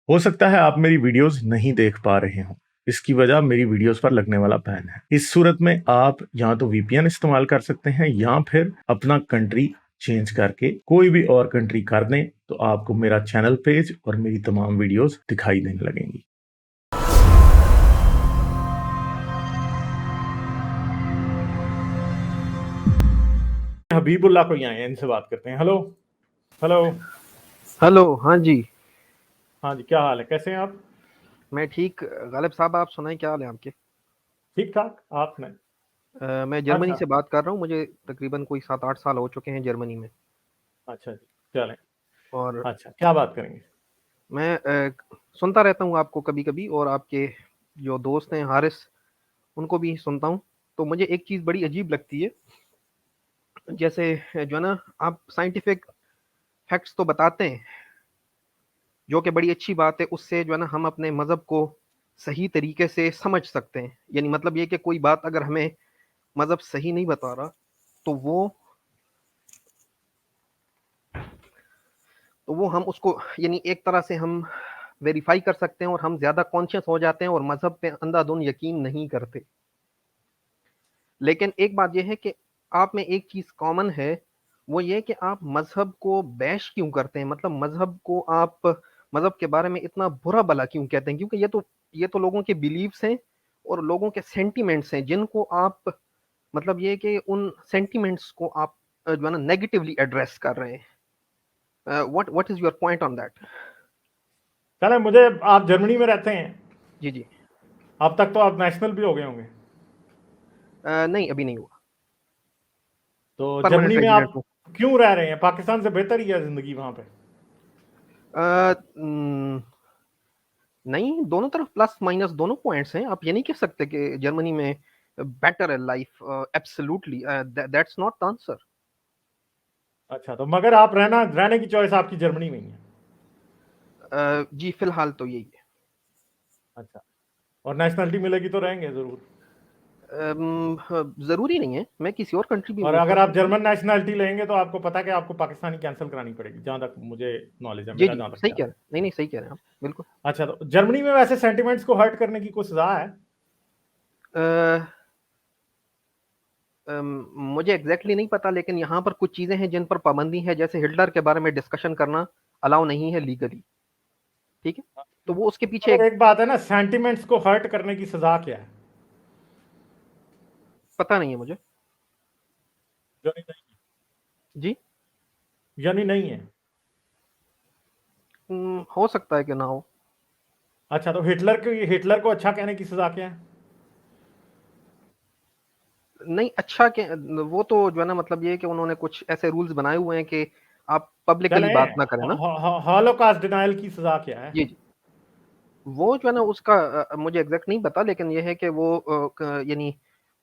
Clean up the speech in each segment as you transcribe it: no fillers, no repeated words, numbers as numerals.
हो सकता है आप मेरी वीडियोस नहीं देख पा रहे हों। इसकी वजह मेरी वीडियोस पर लगने वाला बैन है। इस सूरत में आप या तो वीपीएन इस्तेमाल कर सकते हैं या फिर अपना कंट्री चेंज करके कोई भी और कंट्री कर दें, तो आपको मेरा चैनल पेज और मेरी तमाम वीडियोस दिखाई देने लगेंगी। हबीबुल्लाह को यहाँ इनसे बात करते हैं। Hello hello hello. हाँ जी, हाँ जी, क्या हाल है, कैसे हैं आप? मैं ठीक। गालिब साहब, आप सुनाएं, क्या हाल है आपके? ठीक ठाक, आप सुनाएं। मैं जर्मनी अच्छा से बात कर रहा हूँ। मुझे तकरीबन कोई 7-8 साल हो चुके हैं जर्मनी में। अच्छा जी, चलें। और अच्छा, क्या बात करेंगे? मैं सुनता रहता हूँ आपको कभी-कभी, और आपके जो दोस्त हैं हारिस, उनको भी सुनता हूँ। तो मुझे एक चीज़ बड़ी अजीब लगती है, जैसे जो है ना, आप साइंटिफिक फैक्ट्स तो बताते हैं, जो कि बड़ी अच्छी बात है। उससे जो है ना, हम अपने मज़हब को सही तरीके से समझ सकते हैं। यानी मतलब ये कि कोई बात अगर हमें मज़हब सही नहीं बता रहा, तो वो हम उसको, यानी एक तरह से हम वेरीफाई कर सकते हैं, और हम ज़्यादा कॉन्शियस हो जाते हैं और मज़हब पे अंधाधुंध यकीन नहीं करते। लेकिन एक बात यह है कि आप में एक चीज़ कॉमन है, वो ये कि आप मज़हब को बैश क्यों करते हैं? मतलब मज़हब को आप, मज़हब के बारे में इतना बुरा भला क्यों कहते हैं? क्योंकि ये तो लोगों के बिलीव्स हैं और लोगों के सेंटिमेंट्स हैं, जिनको आप, मतलब ये कि उन सेंटिमेंट्स को आप जो है ना नेगेटिवली एड्रेस कर रहे हैं। What is your point on that? चलें, मुझे, आप जर्मनी में रहते हैं, जी, जी। अब तक तो आप नेशनल भी हो गए होंगे। नहीं, अभी नहीं हुआ। तो परमानेंट जर्मनी में रेज़िडेंट आप हूँ। क्यों रह रहे हैं? पाकिस्तान से बेहतर ही है ज़िंदगी वहाँ पे? नहीं, दोनों तरफ प्लस माइनस दोनों पॉइंट्स हैं। आप ये नहीं कह सकते कि जर्मनी में बेटर है life. Absolutely, that's not the answer. अच्छा, तो मगर आप रहने की चॉइस आपकी जर्मनी में ही है? जी, फिलहाल तो यही है। अच्छा, और नेशनलिटी मिलेगी तो रहेंगे ज़रूर? ज़रूरी नहीं है, मैं किसी और कंट्री भी और मूव कर अगर आप सकता हूँ। जर्मन नेशनलिटी लेंगे तो आपको पता है कि आपको पाकिस्तानी कैंसिल करानी पड़ेगी, जहाँ तक मुझे नॉलेज है, जी, मेरा जी, जहाँ तक सही ख्याल कह है। रहे हैं। नहीं, नहीं, सही कह रहे हैं आप, बिल्कुल। अच्छा, तो जर्मनी में वैसे सेंटिमेंट्स को हर्ट करने की कोई सजा है? अ, मुझे एग्जैक्टली नहीं पता, लेकिन यहाँ पर कुछ चीज़ें हैं जिन पर पाबंदी है, जैसे हिटलर के बारे में डिस्कशन करना अलाउ नहीं है लीगली। ठीक है? तो वो उसके पीछे मगर एक बात है ना, सेंटिमेंट्स को हर्ट करने की सजा क्या है? पता नहीं है मुझे। यानी नहीं? जी। यानी नहीं है? हो सकता है कि ना हो। अच्छा, तो हिटलर को अच्छा कहने की सजा क्या है? नहीं, अच्छा के वो तो जो है ना, मतलब ये है कि उन्होंने कुछ ऐसे रूल्स बनाए हुए हैं कि आप पब्लिकली बात चलें, ना करें ना। हॉलोकास्ट डिनायल की सजा क्या है? जी, जी। वो जो है ना, उसका मुझे एग्जैक्ट नहीं पता, लेकिन ये है कि वो यानी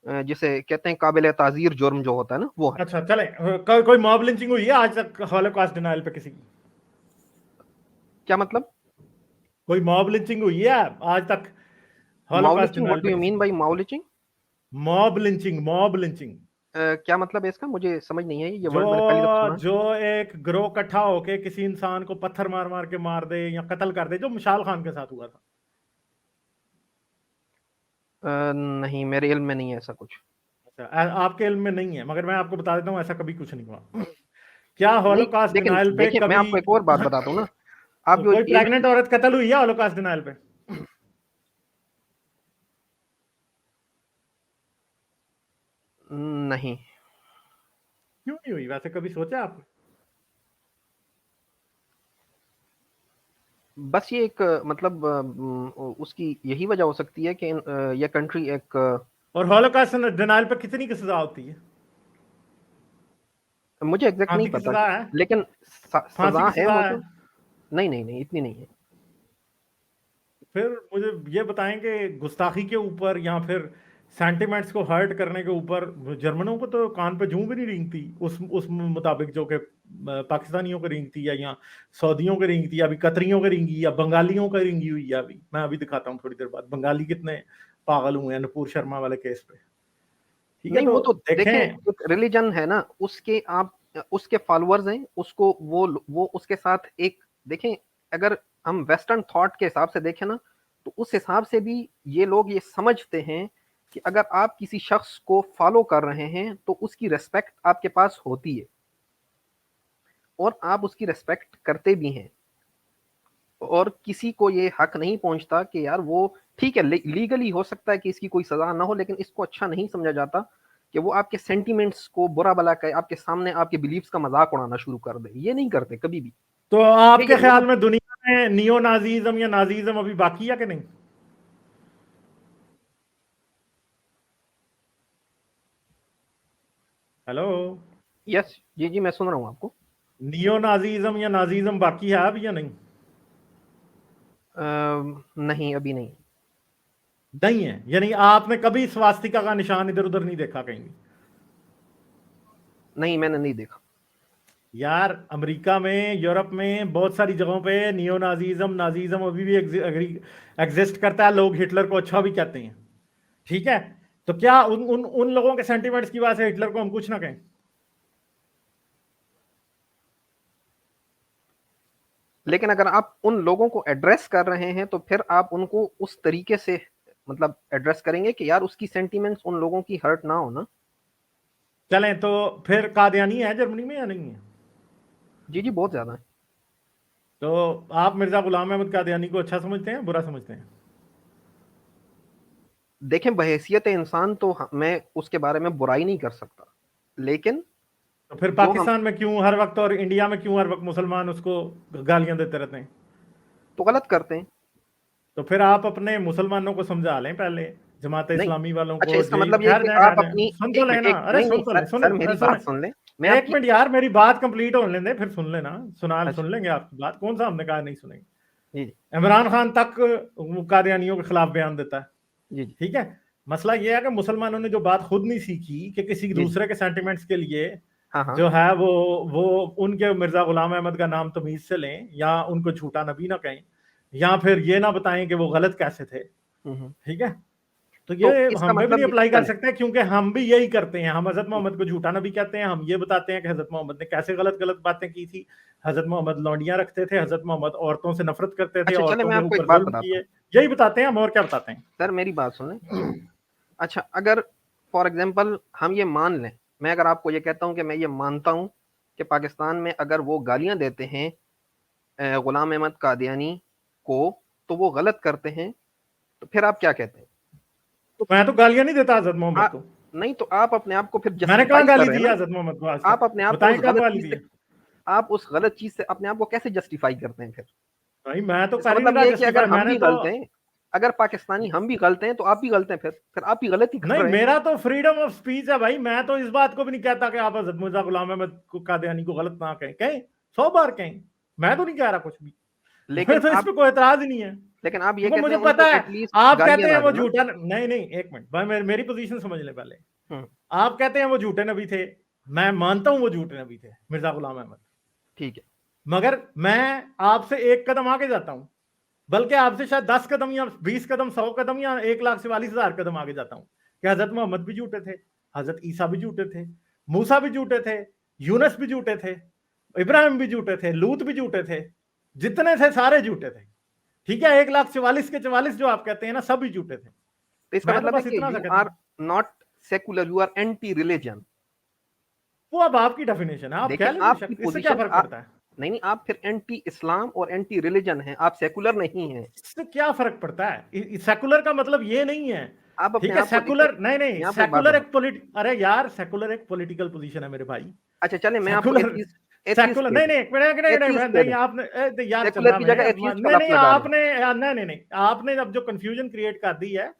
जिसे कहते हैं काबिल ताज़ीर जुर्म जो होता है ना, वो है। अच्छा, चलें, कोई मॉब लिंचिंग हुई है आज तक हॉलोकास्ट डिनायल पे किसी की? क्या मतलब? कोई मॉब लिंचिंग हुई है आज तक holocaust mob lynching, denial what do pay you किसी मीन की? By mob lynching? Mob lynching. क्या मतलब है इसका? मुझे समझ नहीं है, ये जो वर्ड मैंने पहली दफा सुना है। जो एक ग्रोह इकट्ठा होके किसी इंसान को पत्थर मार मार के मार दे या कत्ल कर दे, जो मिशाल खान के साथ हुआ था। नहीं, मेरे इल्म में नहीं है ऐसा कुछ। अच्छा, आपके इल्म में नहीं है, मगर मैं आपको बता देता हूँ, ऐसा कभी कुछ नहीं हुआ। क्या नहीं, हॉलोकास्ट लेकिन डिनायल पे देखिए, मैं कभी आपको एक और बात बताता हूँ ना। आप जो कोई ये जो प्रेग्नेंट औरत कत्ल हुई है हॉलोकास्ट डिनायल पे? नहीं, क्यों नहीं हुई वैसे, कभी सोचा आपने? बस ये एक मतलब उसकी यही वजह हो सकती है कि ये कंट्री एक और हॉलोकास्ट डिनायल पे कितनी की सजा होती है? मुझे एग्जैक्ट नहीं फांसी की पता, सजा है? लेकिन फांसी सजा की है सजा वो है? तो। नहीं, नहीं, नहीं, इतनी नहीं है। फिर मुझे ये बताएं कि गुस्ताखी के ऊपर या फिर सेंटिमेंट्स को हर्ट करने के ऊपर जर्मनों को तो कान पे जूं भी नहीं रेंगती उस मुताबिक, जो कि पाकिस्तानियों को रेंगती है, या सऊदियों को रेंगती है, अभी कतरियों को रेंगी, या बंगालियों को रेंगी हुई है। अभी मैं अभी दिखाता हूँ थोड़ी देर बाद बंगाली कितने पागल हुए हैं नुपुर शर्मा वाले केस पे। ठीक है, नहीं, तो वो तो देखें, देखें। एक रिलीजन है ना, उसके आप उसके फॉलोअर्स हैं, उसको वो उसके साथ एक, देखें, अगर हम वेस्टर्न थॉट के हिसाब से देखें ना, तो उस हिसाब से भी ये लोग ये समझते हैं कि अगर आप किसी शख्स को फॉलो कर रहे हैं तो उसकी रिस्पेक्ट आपके पास होती है और आप उसकी रिस्पेक्ट करते भी हैं, और किसी को ये हक नहीं पहुंचता कि यार वो ठीक है, लीगली हो सकता है कि इसकी कोई सजा ना हो, लेकिन इसको अच्छा नहीं समझा जाता कि वो आपके सेंटिमेंट्स को बुरा भला कहे, आपके सामने आपके बिलीफ्स का मजाक उड़ाना शुरू कर दे। ये नहीं करते कभी भी। तो ये आपके ख्याल मतलब में दुनिया में नियो नाजीज्म या नाजीज्म अभी बाकी है कि नहीं? हेलो? यस, जी जी, मैं सुन रहा हूँ आपको। नियो नाजीज्म या नाजीज्म बाकी है अभी या नहीं? नहीं, अभी नहीं। नहीं है, यानी आपने कभी स्वास्तिका का निशान इधर उधर नहीं देखा कहीं? नहीं, मैंने नहीं देखा। यार अमेरिका में, यूरोप में बहुत सारी जगहों पे नियो नाजीज्म नाजीज्म अभी भी एग्जिस्ट करता है। लोग हिटलर को अच्छा भी कहते हैं, ठीक है? तो क्या उन उन उन लोगों के सेंटिमेंट्स की वजह से हिटलर को हम कुछ ना कहें? लेकिन अगर आप उन लोगों को एड्रेस कर रहे हैं तो फिर आप उनको उस तरीके से मतलब एड्रेस करेंगे कि यार उसकी सेंटिमेंट्स उन लोगों की हर्ट ना हो ना। चलें, तो फिर कादियानी है जर्मनी में या नहीं है? जी जी, बहुत ज्यादा है। तो आप मिर्जा गुलाम अहमद कादियानी को अच्छा समझते हैं, बुरा समझते हैं? देखें, बहैसियत इंसान तो मैं उसके बारे में बुराई नहीं कर सकता, लेकिन तो फिर जो हम पाकिस्तान में क्यों हर वक्त और इंडिया में क्यों हर वक्त मुसलमान उसको गालियां देते रहते हैं? तो गलत करते हैं। तो फिर आप अपने मुसलमानों को समझा लें पहले, जमात नहीं, इस्लामी वालों अच्छा, को। इसका जी मतलब ये है ठहर कि जाए, आप ठहर जाए, अपनी सुन तो एक मिनट, लेना। एक अरे नहीं नहीं, सुन तो ले, सर सुन सर मेरी सुन। बात सुन ले। मैं एक आपकी मिनट यार, मेरी बात कंप्लीट होने दें, फिर सुन लेना। अच्छा, सुन लेंगे आपकी बात, कौन सा हमने कहा नहीं सुनेंगे? जी जी इमरान खान तक कादियानियों के खिलाफ बयान देता है, जी जी ठीक है? मसला ये है कि मुसलमानों ने जो बात खुद नहीं सीखी कि किसी जी जी, दूसरे के सेंटिमेंट्स के लिए हाँ हाँ, जो है वो उनके मिर्जा गुलाम अहमद का नाम तमीज से लें, या उनको झूठा नबी ना कहें, या फिर ये ना बताएं कि वो गलत कैसे थे, हम्म। ठीक है? तो तो ये इसका हम पे भी नहीं मतलब ये अप्लाई कर चले। सकते, क्योंकि हम भी यही करते हैं। हम हजरत मोहम्मद को झूठा नबी कहते हैं, हम ये बताते हैं कि हजरत मोहम्मद ने कैसे गलत गलत बातें की थी। हजरत मोहम्मद लौंडियां रखते थे, हजरत मोहम्मद औरतों से नफरत करते थे, अच्छा, चले, औरतों मैं के आपको ऊपर एक बात जुल्म बताता किए। हूँ। यही बताते हैं हम, और क्या बताते हैं? सर मेरी बात सुन लें। अच्छा, अगर फॉर एग्जांपल हम ये मान लें, मैं अगर आपको ये कहता हूँ कि मैं ये मानता हूँ कि पाकिस्तान में अगर वो गालियां देते हैं गुलाम अहमद कादियानी को, तो वो गलत करते हैं, तो फिर आप क्या कहते हैं? तो मैं तो गालियां नहीं देता हजरत मोहम्मद आप को। नहीं, तो आप अपने आप को फिर मैंने कहाँ जस्टिफाई कर गाली रहे दी हैं है ना। हजरत मोहम्मद को आज आप तक? अपने आप को बताएं उस कहाँ गलत गाली चीज दी से है? आप उस गलत चीज से अपने आप को कैसे जस्टिफाई करते हैं फिर? भाई मैं तो इसका कर ही नहीं मतलब रहा ये है कि अगर जस्टिफाई, हम मैंने भी तो। गलत हैं, अगर पाकिस्तानी हम भी गलत हैं, तो आप भी गलत हैं, फिर आप भी गलत ही कर नहीं, रहे हैं। मेरा तो फ्रीडम ऑफ स्पीच है भाई। मैं तो इस बात को भी नहीं कहता कि आप हजरत मिर्जा गुलाम अहमद को कादियानी को गलत ना कहें, कहें 100 बार कहें। मैं तो नहीं कह रहा कुछ भी। मुझे लेकिन तो इस आप पे कोई एतराज ही नहीं है, लेकिन आप ये क्योंकि कहते मुझे हैं पता उनको है। एटलीस्ट आप कहते गालियां हैं ना वो देना। झूठा, नहीं नहीं, एक मिनट भाई, मेरी पोजीशन समझ ले पहले। हम्म, आप कहते हैं वो झूठे नबी थे, मैं मानता हूं वो झूठे नबी थे मिर्जा गुलाम अहमद। ठीक है। मगर मैं आपसे एक कदम आगे जाता हूं, बल्कि आपसे शायद 10 कदम या 20 कदम, 100 कदम, या 1,44,000 कदम आगे जाता हूं कि हजरत मोहम्मद भी झूठे थे, हजरत ईसा भी झूठे थे, मूसा भी झूठे थे, यूनस भी झूठे थे, इब्राहिम भी झूठे थे, लूत भी झूठे थे, जितने थे सारे झूठे थे। ठीक है, 1,44,000 के 44 जो आप कहते हैं ना, सब ही झूठे थे। तो इसका मैं तो मतलब है बस कि इतना सा यू कहता आर हूं। Not secular, you are anti religion. वो अब आपकी डेफिनेशन है, आप देखिए कह लें आपकी बेशक, इससे क्या पोजीशन फर्क पड़ता है? नहीं नहीं, आप फिर एंटी इस्लाम और एंटी रिलीजन हैं, आप सेकुलर नहीं हैं। इससे क्या फर्क पड़ता है? सेकुलर का मतलब ये नहीं है। आप अपने ठीक है, आप को देखिए, सेकुलर नहीं नहीं, मैं आपको एक बात सेकुलर बताऊं। एक अरे यार, सेकुलर एक पॉलिटिकल पोजीशन है मेरे भाई। अच्छा, चले, मैं आपको सेकुलर, एथीस्ट एथीस्ट सेकुलर दे नहीं दूं, नहीं, एक मिनट, नहीं नहीं एथीस्ट दे नहीं, दूं, आपने याद सेकुलर चलना की में, जगह एथीस्ट का नहीं नहीं, लफ्ज लगा दूं। आपने नहीं नहीं नहीं, आपने अब जो कंफ्यूजन क्रिएट कर दी है,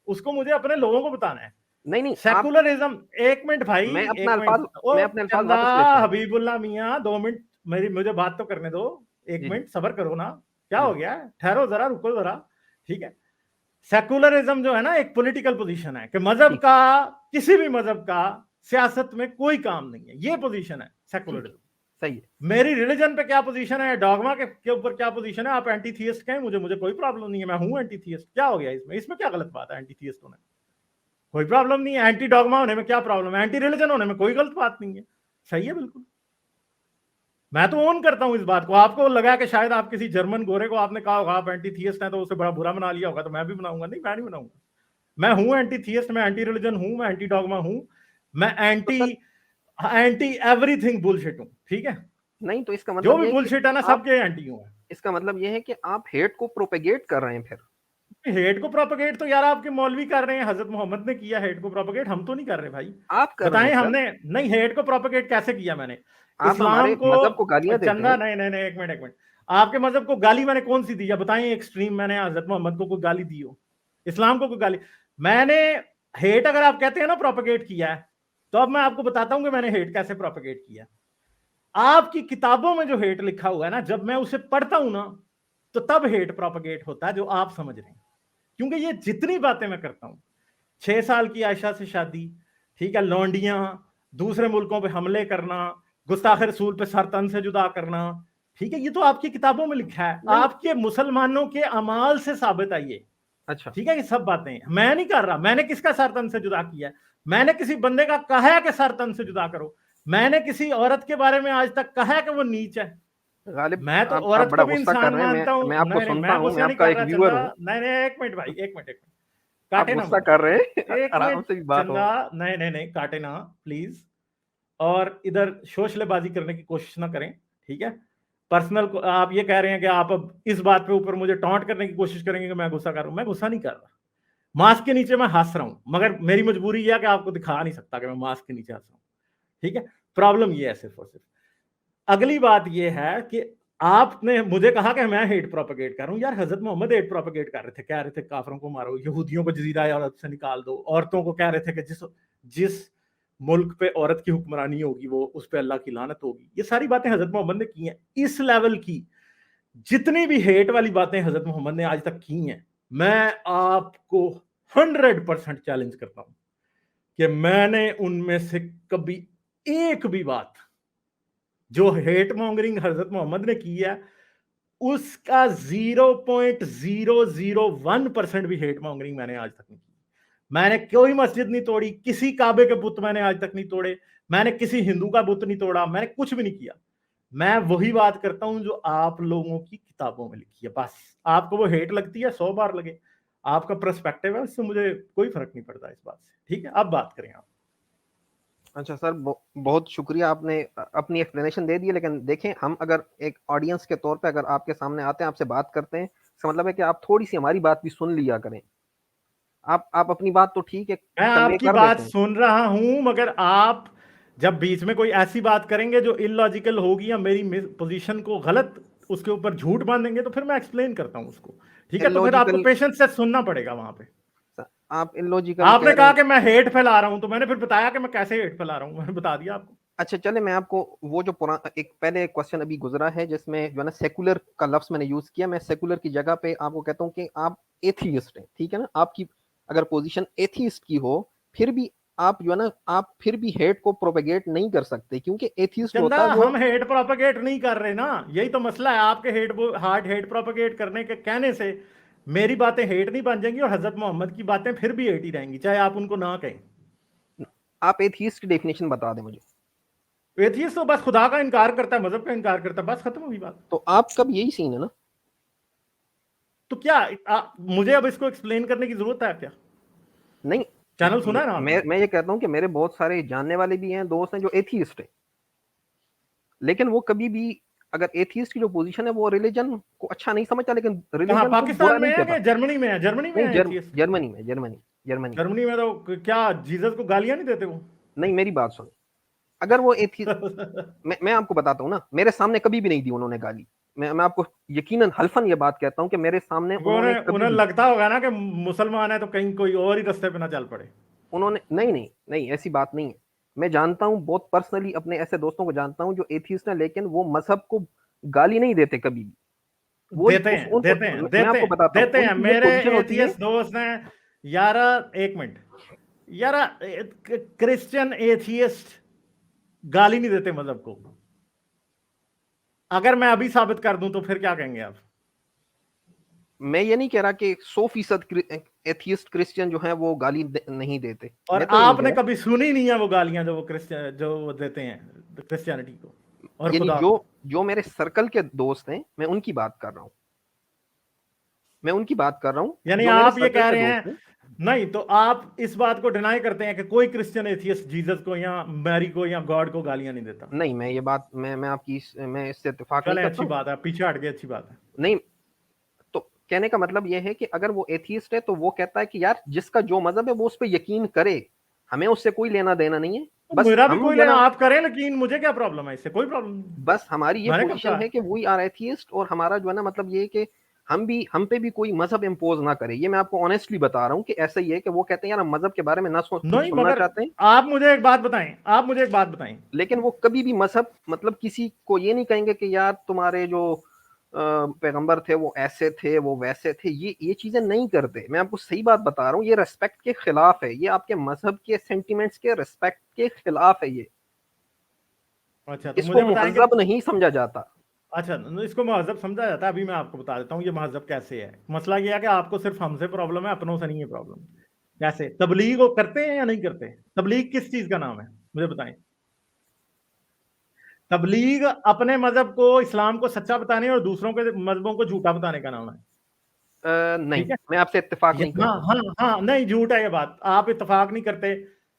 उसको मुझे अपने लोगों को बताना है। नहीं नहीं, आप सेकुलरिज्म, एक मिनट भाई, एक मिनट, ओ मैं अपने अल्फाज चंदा वापस लेता हूं। हबीबुल्ला मियाँ, 2 मिनट मुझे बात तो करने दो। एक जी जी मिनट सबर करो ना। क्या जी हो गया? ठहरो जरा, रुको जरा। ठीक है, सेकुलरिज्म जो है ना, एक पॉलिटिकल पोजीशन है कि मजहब ठीक का, किसी भी मजहब का सियासत में कोई काम नहीं है, ये पोजीशन है ठीक है, सेकुलरिज्म। सही है। मेरी रिलीजन पे क्या पोजीशन है, डॉगमा के ऊपर क्या पोजीशन है, आप एंटी थियस्ट कहें, मुझे मुझे कोई प्रॉब्लम नहीं है, मैं हूं एंटी थियस्ट। क्या हो गया इसमें? इसमें क्या गलत बात है? एंटी थियस्ट होने में कोई प्रॉब्लम नहीं है, एंटी डॉगमा होने में क्या प्रॉब्लम है, एंटी रिलीजन होने में कोई गलत बात नहीं है, सही है बिल्कुल। मैं तो ओन करता हूं इस बात को। आपको लगा कि शायद आप किसी जर्मन गोरे को आपने कहा होगा आप एंटी थियस्ट हैं तो उसे बड़ा बुरा बना लिया होगा, तो मैं भी बनाऊंगा? नहीं, मैं नहीं बनाऊंगा। मैं हूं एंटी थियस्ट, मैं एंटी रिलीजन हूं, मैं एंटी डॉगमा हूं, मैं तो anti sir anti everything bullshit हूं, ठीक है? नहीं, तो इसका जो मतलब भी ये है कि बुलशिट है ना, आप, सबके एंटी हूं मैं। इसका मतलब ये है कि आप हेट को प्रोपेगेट कर रहे हैं फिर। हेट को प्रोपगेट तो यार आपके मौलवी कर रहे हैं, हजरत मोहम्मद ने किया हेट को प्रोपगेट, हम तो नहीं कर रहे भाई। आप कर रहे हैं बताएं सर, हमने। नहीं, हेट को प्रोपगेट कैसे किया मैंने? आप इस्लाम हमारे को मजहब को गालियां देते चंदा, हैं। नहीं नहीं नहीं, एक मिनट एक मिनट। आपके मजहब को गाली मैंने कौन सी दी है? बताएं एक्सट्रीम मैंने हजरत मोहम्मद को कोई गाली दी हो? इस्लाम को कोई गाली मैंने? हेट अगर आप कहते हैं ना प्रोपगेट किया है, तो अब मैं आपको बताता हूं कि मैंने हेट कैसे प्रोपगेट किया। आपकी किताबों में जो हेट लिखा हुआ है ना, जब मैं उसे पढ़ता हूं ना, तो तब हेट प्रोपगेट होता है जो आप समझ रहे हैं। क्योंकि ये जितनी बातें मैं करता हूं, 6 साल की आयशा से शादी, ठीक है, लौंडियां, दूसरे मुल्कों पे हमले करना, गुस्ताख रसूल पे सर तन से जुदा करना, ठीक है, ये तो आपकी किताबों में लिखा है। नहीं, आपके मुसलमानों के अमाल से साबित है ये, अच्छा, ठीक है? ये सब बातें मैं नहीं कर रहा। मैंने किसका सर तन से जुदा किया है? मैंने किसी बंदे का कहा है कि सर तन से जुदा करो? मैंने किसी औरत के बारे में आज तक कहा है कि वो नीच है? गालिब मैं तो आप औरत बड़ा को भी गुस्सा इंसान कर रहे हैं। मानता हूं। मैं आपको नहीं नहीं, सुनता मैं हूं, मैं गुस्सा नहीं आपका कर एक रहा व्यूअर चंदा। हूं। नहीं नहीं, एक मिनट भाई, एक मिनट एक मिनट। आप काटे ना गुस्सा मुझे, कर रहे हैं एक आराम मिनट से भी बात हो। चंदा। नहीं नहीं नहीं, काटे ना प्लीज। और इधर शोशलेबाजी करने की कोशिश ना करें, ठीक है? पर्सनल को आप ये कह रहे हैं कि आप अब इस बात पे ऊपर मुझे टॉन्ट करने की कोशिश करेंगे कि मैं गुस्सा कर रहा हूं। मैं गुस्सा नहीं कर रहा। मास्क के नीचे मैं हंस रहा हूं, मगर मेरी मजबूरी यह है कि आपको दिखा नहीं सकता कि मैं मास्क के नीचे हंस रहा हूं, ठीक है? प्रॉब्लम ये है सिर्फ और सिर्फ। अगली बात यह है कि आपने मुझे कहा कि मैं हेट प्रोपगेट कर रहा हूं। यार हजरत मोहम्मद हेट प्रोपगेट कर रहे थे, कह रहे थे काफरों को मारो, यहूदियों को जजीरा अरब से निकाल दो, औरतों को कह रहे थे कि जिस जिस मुल्क पे औरत की हुक्मरानी होगी वो उस पे अल्लाह की लानत होगी। ये सारी बातें हजरत मोहम्मद ने की हैं। इस लेवल की जितनी भी हेट वाली बातें हजरत मोहम्मद ने आज तक की हैं, मैं आपको 100% चैलेंज करता हूं कि मैंने उनमें से कभी एक भी बात जो हेट मॉन्गरिंग हजरत मोहम्मद ने की है उसका 0.001% भी हेट मॉन्गरिंग मैंने आज तक नहीं की। मैंने कोई मस्जिद नहीं तोड़ी, किसी काबे के बुत मैंने आज तक नहीं तोड़े, मैंने किसी हिंदू का बुत नहीं तोड़ा, मैंने कुछ भी नहीं किया। मैं वही बात करता हूं जो आप लोगों की किताबों में लिखी है। बस आपको वो हेट लगती है, 100 बार लगे, आपका पर्सपेक्टिव है, उससे मुझे कोई फर्क नहीं पड़ता इस बात से, ठीक है? अब बात करें आप। अच्छा सर, बहुत शुक्रिया, आपने अपनी एक्सप्लेनेशन दे दी है। लेकिन देखें, हम अगर एक ऑडियंस के तौर पे अगर आपके सामने आते हैं, आपसे बात करते हैं, इसका मतलब है कि आप थोड़ी सी हमारी बात भी सुन लिया करें। आप अपनी बात तो ठीक है मैं कन्वे आपकी कर बात देते हैं। सुन रहा हूं, मगर आप जब बीच में कोई ऐसी बात करेंगे जो इलॉजिकल होगी या मेरी पोजीशन को गलत उसके ऊपर झूठ बांधेंगे, तो फिर मैं एक्सप्लेन करता हूं उसको, ठीक है? तो फिर आपको इलॉजिकल, पेशेंस से सुनना पड़ेगा वहां पे। आप इलॉजिकल कह आपने रहे कहा हैं। कि मैं हेट फैला रहा हूं, तो मैंने फिर बताया कि मैं कैसे हेट फैला रहा हूं, मैंने बता दिया आपको। अच्छा चले, मैं आपको वो जो पुराना एक पहले क्वेश्चन अभी गुजरा है जिसमें जो है ना सेकुलर का लफ्ज मैंने यूज किया, मैं सेकुलर की जगह पे आपको कहता हूँ कि आप एथियस्ट हैं, ठीक है ना? आपकी अगर पोजीशन एथियस्ट की हो, फिर भी आप जो है ना, आप फिर भी हेट को प्रोपेगेट नहीं कर सकते, क्योंकि एथियस्ट चंदा, होता है वो। हम हेट प्रोपगेट नहीं कर रहे ना, यही तो मसला है। आपके हेट प्रोपगेट करने के कहने से मेरी बातें हेट नहीं बन जाएंगी और हजरत मोहम्मद की बातें फिर भी हेट ही रहेंगी, चाहे आप उनको ना कहें। आप एथियस्ट की डेफिनेशन बता दें मुझे। एथियस्ट तो बस खुदा का इनकार करता है, मजहब का इनकार करता है, बस खत्म हुई बात। तो आपका भी यही सीन है ना? तो क्या मुझे अब इसको एक्सप्लेन करने की जरूरत है क्या? नहीं, चैनल सुना है ना आपने? मैं ये कहता हूँ कि मेरे बहुत सारे जानने वाले भी हैं, दोस्त हैं जो एथियस्ट है, लेकिन वो कभी भी, अगर एथियस्ट की जो पोजीशन है वो रिलीजन को अच्छा नहीं समझता, लेकिन कहाँ, रिलीजन को पाकिस्तान बुरा में नहीं है कहता। कि जर्मनी में है? जर्मनी में नहीं, है एथियस्ट? जर्मनी में, जर्मनी। जर्मनी में तो क्या जीसस को गालियां नहीं देते वो? नहीं, मेरी बात सुनो, अगर वो एथियस्ट, मैं आपको बताता हूँ ना, मेरे सामने कभी भी नहीं दी उन्होंने गाली। मैं आपको यकीनन हल्फन ये बात कहता हूँ कि मेरे सामने वो उन्होंने उन्हें कभी उन्हें भी, लगता होगा ना कि मुसलमान है तो कहीं कोई और ही रास्ते पे ना चल पड़े। उन्होंने, नहीं नहीं नहीं, ऐसी बात नहीं है। मैं जानता हूँ बहुत पर्सनली, अपने ऐसे दोस्तों को जानता हूँ जो एथियस्ट है, लेकिन वो मजहब को गाली नहीं देते कभी भी। वो देते उस हैं उनको, देते हैं मैं देते आपको हैं बताता हूँ, देते हैं, उनकी एक मेरे पोजीशन होती है। एथियस्ट दोस्त हैं यारा। एक मिनट यारा, क्रिश्चियन एथियस्ट गाली नहीं देते मजहब को। अगर मैं अभी साबित कर दूं तो फिर क्या कहेंगे आप? मैं ये नहीं कह रहा कि 100% एथियस्ट क्रिश्चियन जो है वो गाली नहीं देते, और मैं तो ये नहीं कह आपने रहा। कभी सुनी नहीं है वो गालियां जो वो क्रिश्चियन जो वो देते हैं क्रिश्चियनिटी को और यानी खुदा जो को? जो मेरे सर्कल के दोस्त हैं, मैं उनकी बात कर रहा हूँ। यानी जो मेरे आप ये सर्कल कह के रहे दोस्त हैं, हैं। नहीं तो आप इस बात को डिनाई करते हैं कि कोई क्रिश्चियन एथियस्ट जीसस को या मैरी को या गॉड को गालियां नहीं देता। नहीं, मैं ये बात मैं इससे इत्तेफाक नहीं चलें, करता अच्छी हूँ। बात है, पीछे हट गए, अच्छी बात है। नहीं, तो कहने का मतलब ये है कि अगर वो एथियस्ट है तो वो कहता है कि यार जिसका जो मज़हब है वो उस पे यकीन करे, हमें उससे कोई लेना-देना नहीं है। तो बस मेरा भी हम कोई जो है लेना, ना, आप करें, लेकिन मुझे क्या प्रॉब्लम है, इससे कोई प्रॉब्लम नहीं। बस हमारी ये मैंने कब पोजीशन कहा? है कि वी आर एथियस्ट, और हमारा जो है ना मतलब ये है कि हम पे भी कोई मज़हब इम्पोज़ ना करे। ये मैं आपको ऑनेस्टली बता रहा हूँ कि ऐसा ही है कि वो कहते हैं यार हम मज़हब के बारे में ना कुछ नहीं, सुनना मगर चाहते हैं। आप मुझे एक बात बताएं, आप मुझे एक बात बताएं। लेकिन वो कभी भी मज़हब मतलब किसी को ये नहीं कहेंगे कि यार तुम्हारे जो पैगंबर थे वो ऐसे थे, वो वैसे थे। ये चीज़ें नहीं करते। मैं आपको सही बात बता रहा हूँ, ये रिस्पेक्ट के खिलाफ है। ये आपके मज़हब के सेंटिमेंट्स के रिस्पेक्ट के खिलाफ है ये। अच्छा, तो इसको मुझे बताएं कि मुहज़्ज़ब नहीं समझा जाता। अच्छा, इसको महज़ब समझा जाता है। अभी मैं आपको बता देता हूँ ये महज़ब कैसे है। मसला ये है कि आपको सिर्फ हमसे प्रॉब्लम है, अपनों से नहीं है प्रॉब्लम। कैसे तबलीग वो करते हैं या नहीं करते? तबलीग किस चीज का नाम है, मुझे बताएं। तबलीग अपने मजहब को, इस्लाम को सच्चा बताने और दूसरों के मजहबों को झूठा बताने का नाम है। नहीं, ठीक है। मैं आपसे इत्तेफाक नहीं हाँ करता हूँ। हाँ हाँ, नहीं, झूठ है ये बात। आप इत्तेफाक नहीं करते,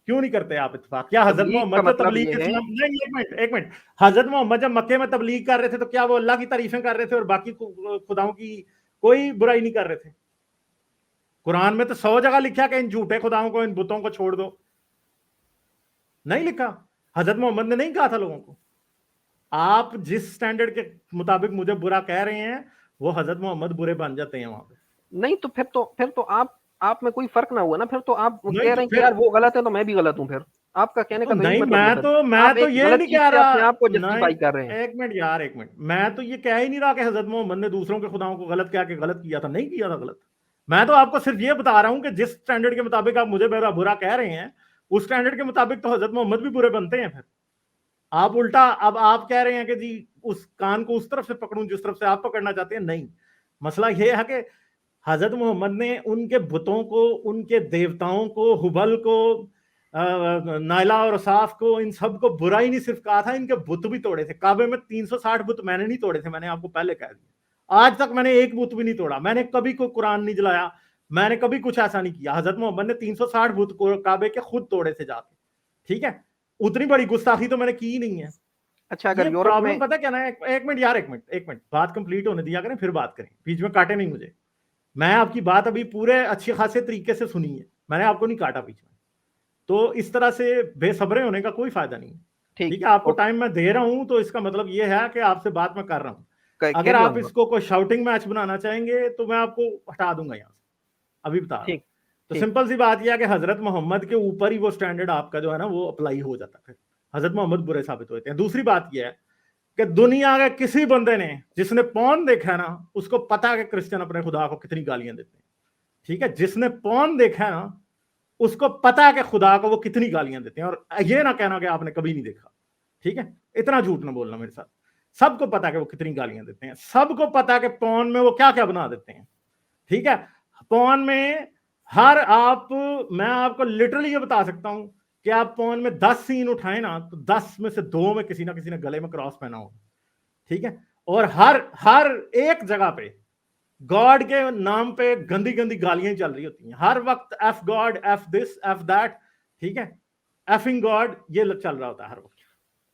क्यों नहीं करते आप इत्तेफाक? क्या हजरत तबलीग का मोहम्मद जो मतलब तबलीग ये है। इस्लाम, नहीं, एक मिनट एक मिनट, हजरत मोहम्मद जब मक्के में तबलीग कर रहे थे तो क्या वो अल्लाह की तारीफें कर रहे थे और बाकी खुदाओं की कोई बुराई नहीं कर रहे थे? कुरान में तो 100 जगह लिखा कि इन झूठे खुदाओं को, इन बुतों को छोड़ दो। नहीं लिखा? हजरत मोहम्मद ने नहीं कहा था लोगों को? आप जिस स्टैंडर्ड के मुताबिक मुझे बुरा कह रहे हैं, वो हजरत मोहम्मद बुरे बन जाते हैं वहां पे। नहीं, तो फिर तो आप में कोई फर्क ना हुआ ना। फिर तो आप नहीं कह तो रहे हैं कि फिर यार वो गलत है तो मैं भी गलत हूं। फिर आपका कहने तो का तो यही नहीं, मतलब है। फिर मैं आप तो एक ये गलत नहीं चीज कह से रहा। अपने आप को नहीं, जस्टिफाई कर रहे हैं। एक मिनट यार, एक मिनट, मैं तो ये कह ही नहीं रहा कि हजरत मोहम्मद ने दूसरों के खुदाओं को गलत कह के गलत किया था। नहीं किया था गलत। मैं तो आपको सिर्फ ये बता रहा हूं कि जिस स्टैंडर्ड के मुताबिक आप मुझे बुरा बुरा कह रहे हैं, उस स्टैंडर्ड के मुताबिक तो हजरत मोहम्मद भी बुरे बनते हैं। फिर आप उल्टा, अब आप कह रहे हैं कि जी उस कान को उस तरफ से पकड़ूं जिस तरफ से आप पकड़ना चाहते हैं। नहीं, मसला ये है कि हजरत मोहम्मद ने उनके बुतों को, उनके देवताओं को, हुबल को, नायला और साफ को, इन सब को बुरा ही नहीं सिर्फ कहा था, इनके बुत भी तोड़े थे। काबे में 360 बुत मैंने नहीं तोड़े थे, मैंने आपको पहले कह दिया। आज तक मैंने एक बुत भी नहीं तोड़ा, मैंने कभी कोई कुरान नहीं जलाया, मैंने कभी कुछ ऐसा नहीं किया। हजरत मोहम्मद ने 360 बुत को काबे के खुद तोड़े थे जाके। ठीक है, उतनी बड़ी गुस्ताखी तो मैंने की ही नहीं है। अच्छा, अगर ये यूरोप प्रॉब्लम में। पता क्या ना है, एक मिनट यार, एक मिनट एक मिनट, बात कंप्लीट होने दिया करें, फिर बात करें, बीच में काटे नहीं मुझे। मैं आपकी बात अभी पूरे अच्छे खासे तरीके से सुनी है, मैंने आपको नहीं काटा बीच में। तो इस तरह से बेसब्रे होने का कोई फायदा नहीं है। ठीक। ठीक है, आपको ओके। टाइम मैं दे रहा हूं तो इसका मतलब ये है कि आपसे बात मैं कर रहा हूं। अगर कैरी आप ऑन। इसको कोई शाउटिंग मैच बनाना चाहेंगे तो मैं आपको हटा दूंगा यहां से, अभी बता रहा हूं। ठीक। तो ठीक। सिंपल सी बात यह है कि हजरत मोहम्मद के ऊपर ही वो स्टैंडर्ड आपका जो है ना वो अप्लाई हो जाता है। फिर हजरत मोहम्मद बुरे साबित होते हैं। दूसरी बात यह है कि दुनिया के किसी बंदे ने जिसने पॉर्न देखा है ना, उसको पता है कि क्रिश्चियन अपने खुदा को कितनी गालियां देते हैं। ठीक है, जिसने पॉर्न देखा है ना, उसको पता है कि खुदा को वो कितनी गालियां देते हैं। और ये ना कहना कि आपने कभी नहीं देखा। ठीक है, इतना झूठ ना बोलना मेरे साथ। सबको पता है कि वो कितनी गालियां देते हैं, सबको पता है कि पॉर्न में वो क्या क्या बना देते हैं। ठीक है, पॉर्न में हर आप, मैं आपको लिटरली ये बता सकता हूं कि आप पॉर्न में 10 सीन उठाए ना, तो 10 में से 2 में किसी ना किसी ने गले में क्रॉस पहना होगा। ठीक है, और हर हर एक जगह पे गॉड के नाम पे गंदी गंदी गालियां चल रही होती हैं हर वक्त। F God, F this, F that. ठीक है, एफिंग गॉड, ये चल रहा होता है हर वक्त।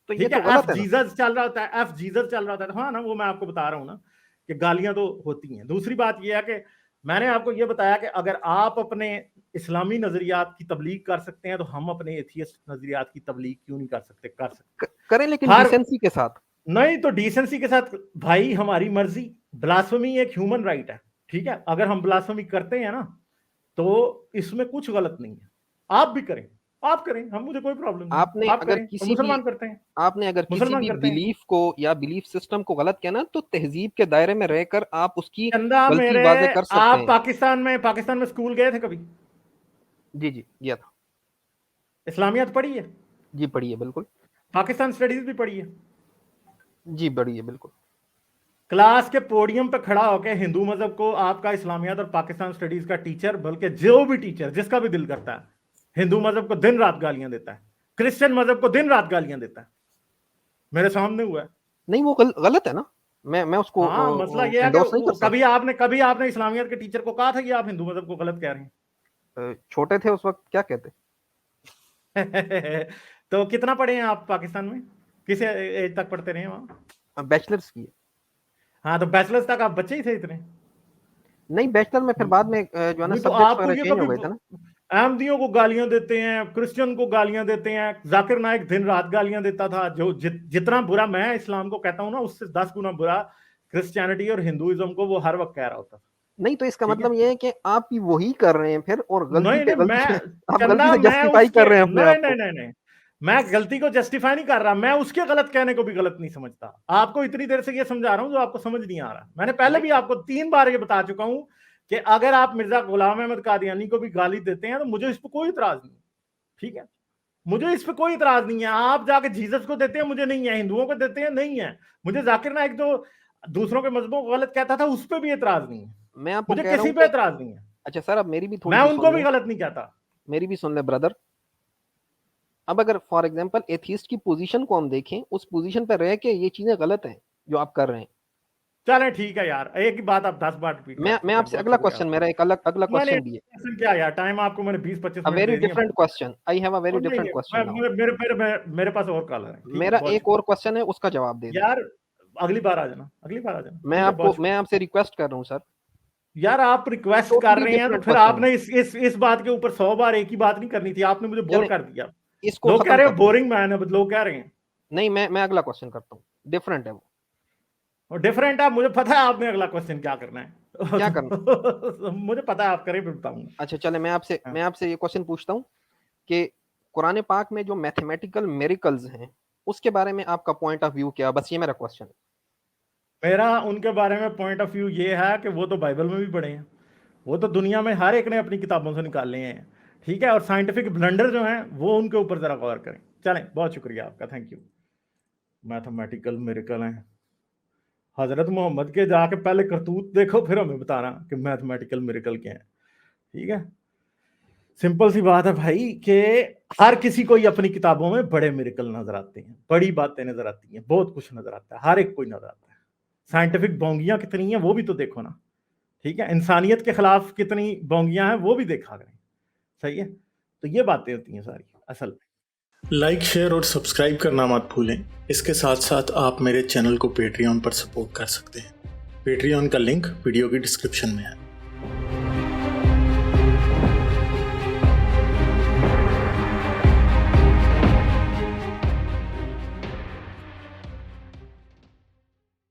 तो ये ठीक तो है, एफ गलत है ना। जीसस चल रहा होता है, एफ जीसस चल रहा होता है। हाँ ना, वो मैं आपको बता रहा हूँ ना कि गालियां तो होती हैं। दूसरी बात यह है कि मैंने आपको यह बताया कि अगर आप अपने इस्लामी नजरियात की तबलीग कर सकते हैं तो हम अपने एथियस्ट नजरियात की तबलीग क्यों नहीं कर सकते? कर सकते। करें, लेकिन हर, डिसेंसी के साथ। नहीं तो डिसेंसी के साथ भाई, हमारी मर्जी। ब्लास्फेमी एक ह्यूमन राइट है। ठीक है, अगर हम ब्लास्फेमी करते हैं ना तो इसमें कुछ गलत नहीं है। आप भी करें, आप करें, हम, मुझे कोई प्रॉब्लम नहीं, आपने आप अगर करें। और किसी भी मुसलमान करते हैं, आपने अगर किसी मुसलमान भी करते हैं। बिलीफ को या बिलीफ सिस्टम को गलत किया ना, तो तहजीब के दायरे में रहकर आप उसकी चंदा गलती मेरे, वाजे कर सकते आप हैं। पाकिस्तान में स्कूल गए थे कभी? जी जी, गया था। इस्लामियत पढ़ी है? जी, पढ़िए बिल्कुल। पाकिस्तान स्टडीज भी पढ़ी है? जी, बढ़िए बिल्कुल। क्लास के पोडियम पे खड़ा होकर हिंदू मजहब को आपका इस्लामियत और पाकिस्तान स्टडीज का टीचर, बल्कि जो भी टीचर जिसका भी दिल करता है, हिंदू मजहब को दिन रात गालियां देता है, क्रिश्चियन मजहब को दिन रात गालियां देता है, मेरे सामने हुआ है। नहीं वो गलत है ना, मैं उसको हाँ, मसला ये है कि एंडोर्स नहीं कर सकता। कभी आपने इस्लामियत के टीचर को कहा था कि आप हिंदू मज़हब को गलत कह रहे छोटे थे उस वक़्त, क्या कहते? हैं? तो कितना पढ़े हैं आप पाकिस्तान में? किस एज तक पढ़ते रहे हैं वहाँ? बैचलर्स की है। हाँ, तो बैचलर्स तक आप बच्चे ही थे इतने? नहीं बैचलर में फिर बाद में जो है ना नहीं तो सब्जेक्ट्स आपको वगैरह ये चेंज कभी हो गए थे ना। अहमदियों को गालियां देते हैं, क्रिश्चियन को गालियां देते हैं, जाकिर नाइक दिन रात गालियां देता था। जो जितना बुरा मैं इस्लाम को कहता हूं ना, उससे 10 गुना बुरा क्रिश्चियनिटी और हिंदुइज्म को वो हर वक्त कह रहा होता था। नहीं तो इसका ठीक है, मतलब ये है कि आप भी वही कर रहे हैं फिर, और गलती नहीं पे नहीं, गलती मैं आप गलती चंदा से मैं जस्टिफाई उसके कर रहे हैं अपने नहीं आप नहीं को। नहीं नहीं, मैं गलती को जस्टिफाई नहीं कर रहा, मैं उसके गलत कहने को भी गलत नहीं समझता। आपको इतनी देर से ये समझा रहा हूं जो आपको समझ नहीं आ रहा। मैंने पहले भी नहीं आपको 3 बार ये बता चुका हूं कि अगर आप मिर्जा गुलाम अहमद कादियानी को भी गाली देते हैं तो मुझे इस पर कोई इतराज नहीं। ठीक है, मुझे इस पे कोई इतराज नहीं है। आप जाके जीसस को देते हैं, मुझे नहीं है। हिंदुओं को देते हैं, नहीं है। मुझे जाकिर नाइक जो दूसरों के मजहबों को गलत कहता था उस पर भी इतराज नहीं है। मैं आपको मुझे कह रहा किसी हूँ पे कि इतराज नहीं है। अच्छा सर, अब मेरी भी थोड़ी मैं सी उनको सुन भी ले, गलत नहीं कहता। मेरी भी सुन ले ब्रदर। अब अगर फॉर एग्जांपल एथिस्ट की पोजीशन को हम देखें, उस पोजीशन पर रह के ये चीजें गलत हैं जो आप कर रहे हैं। चलें ठीक है यार, एक ही बात आप 10 बार रिपीट कर मैं चुके हैं। आपसे बहुत अगला शुक्रिया क्वेश्चन, आपका। मेरा एक अगला नहीं, क्वेश्चन भी है। क्वेश्चन क्या यार, टाइम आपको मैंने 20-25 अ मिनट वेरी दे दिए हैं। Different question, I have a very और नहीं डिफरेंट नहीं, क्वेश्चन नाउ। मेरे पास और कॉलर है। ठीक है, मेरा बहुत एक और क्वेश्चन है, उसका जवाब दे शुक्रिया दें। यार। अगली बार आ जाना, अगली बार आ जाना। ठीक है, बहुत मैं शुक्रिया आपसे रिक्वेस्ट कर रहा हूँ सर। यार। आप रिक्वेस्ट कर टोटली रहे हैं तो डिफरेंट फिर क्वेश्चन है। आपने इस बात के ऊपर 100 बार एक ही बात नहीं करनी थी। आपने मुझे बोर चलें कर दिया। इसको लोग कह खत्म रहे हैं करते हैं। बोरिंग मैन है, लोग कह रहे हैं। नहीं मैं अगला क्वेश्चन करता हूँ, डिफरेंट है वो। और डिफरेंट है, मुझे पता है आपने अगला क्वेश्चन क्या करना है। क्या करना? तो मुझे पता है, आप करें फिर बताऊंगा। अच्छा चले, हाँ। मैं आपसे ये क्वेश्चन पूछता हूँ कि कुरान पाक में जो मैथमेटिकल मिरेकल्स हैं, उसके बारे में आपका पॉइंट ऑफ व्यू क्या? बस ये मेरा क्वेश्चन है। मेरा उनके बारे में पॉइंट ऑफ व्यू ये है कि वो तो बाइबल में भी पढ़े हैं। वो तो दुनिया में हर एक ने अपनी किताबों से निकाले हैं। ठीक है, और साइंटिफिक ब्लंडर जो हैं वो उनके ऊपर जरा गौर करें। चलें, बहुत शुक्रिया आपका, थैंक यू। मैथमेटिकल मिरेकल हैं, हजरत मोहम्मद के जाके पहले करतूत देखो, फिर हमें बताना कि मैथमेटिकल मिरेकल क्या है। ठीक है, सिंपल सी बात है भाई कि हर किसी को ही अपनी किताबों में बड़े मिरेकल नजर आते हैं, बड़ी बातें नजर आती हैं, बहुत कुछ नजर आता है, हर एक कोई नजर आता है। साइंटिफिक बोंगियां कितनी हैं वो भी तो देखो ना। ठीक है, इंसानियत के खिलाफ कितनी बोंगियां हैं वो भी देखा करें। सही है, तो ये बातें होती हैं सारी असल में। लाइक, शेयर और सब्सक्राइब करना मत भूलें। इसके साथ साथ आप मेरे चैनल को पेट्रियन पर सपोर्ट कर सकते हैं। पेट्रियन का लिंक वीडियो की डिस्क्रिप्शन में है।